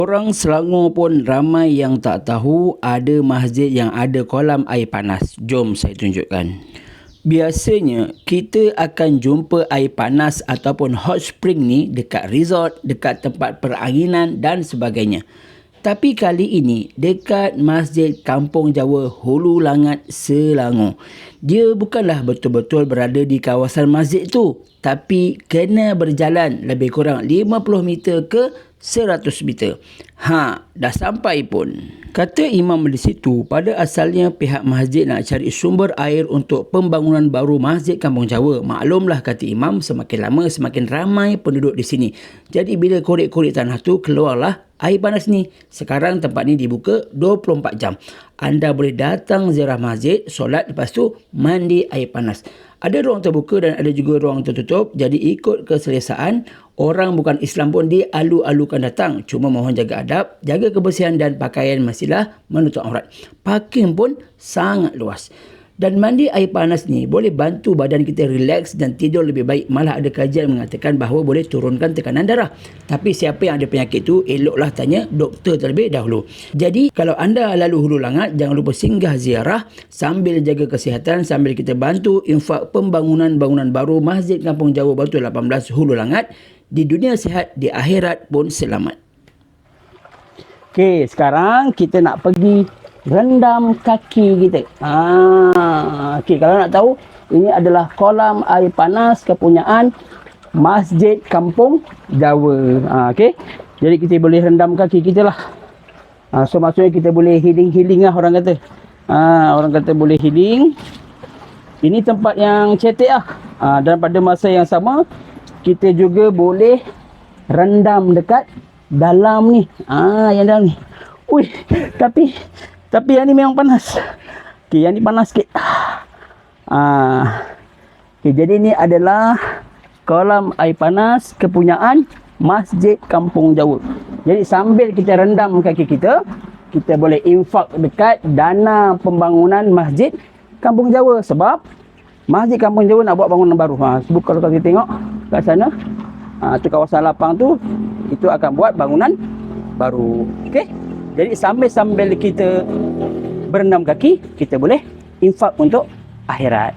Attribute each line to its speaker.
Speaker 1: Orang Selangor pun ramai yang tak tahu ada masjid yang ada kolam air panas. Jom saya tunjukkan. Biasanya kita akan jumpa air panas ataupun hot spring ni dekat resort, dekat tempat peranginan dan sebagainya. Tapi kali ini dekat Masjid Kampung Jawa Hulu Langat, Selangor. Dia bukanlah betul-betul berada di kawasan masjid tu, tapi kena berjalan lebih kurang 50 meter ke 100 meter. Dah sampai pun. Kata imam di situ, pada asalnya pihak masjid nak cari sumber air untuk pembangunan baru Masjid Kampung Jawa. Maklumlah, kata imam, semakin lama semakin ramai penduduk di sini. Jadi bila korek-korek tanah tu, keluarlah air panas ni. Sekarang tempat ni dibuka 24 jam. Anda boleh datang ziarah masjid, solat, lepas tu mandi air panas. Ada ruang terbuka dan ada juga ruang tertutup. Jadi ikut keselesaan, orang bukan Islam pun dialu-alukan datang. Cuma mohon jaga adab, jaga kebersihan dan pakaian mestilah menutup aurat. Parking pun sangat luas. Dan mandi air panas ni boleh bantu badan kita relax dan tidur lebih baik. Malah ada kajian mengatakan bahawa boleh turunkan tekanan darah. Tapi siapa yang ada penyakit tu, eloklah tanya doktor terlebih dahulu. Jadi kalau anda lalu Hulu Langat, jangan lupa singgah ziarah sambil jaga kesihatan, sambil kita bantu infak pembangunan-bangunan baru Masjid Kampung Jawa Batu 18 Hulu Langat. Di dunia sihat, di akhirat pun selamat. Okey, sekarang kita nak pergi rendam kaki kita. Okey, kalau nak tahu, ini adalah kolam air panas kepunyaan Masjid Kampung Jawa. Okey, jadi kita boleh rendam kaki kita lah. So maksudnya kita boleh healing lah, orang kata. Orang kata boleh healing. Ini tempat yang cetek lah. Dan pada masa yang sama, kita juga boleh rendam dekat dalam ni. Yang dalam ni. Ui, tapi yang ni memang panas. Okey, yang ni panas sikit. Okey, jadi ni adalah kolam air panas kepunyaan Masjid Kampung Jawa. Jadi sambil kita rendam kaki kita, kita boleh infak dekat dana pembangunan Masjid Kampung Jawa. Sebab Masjid Kampung Jawa nak buat bangunan baru. Sebab kalau kita tengok kat sana, tu kawasan lapang tu, itu akan buat bangunan baru. Okey. Jadi sambil kita berendam kaki, kita boleh infak untuk akhirat.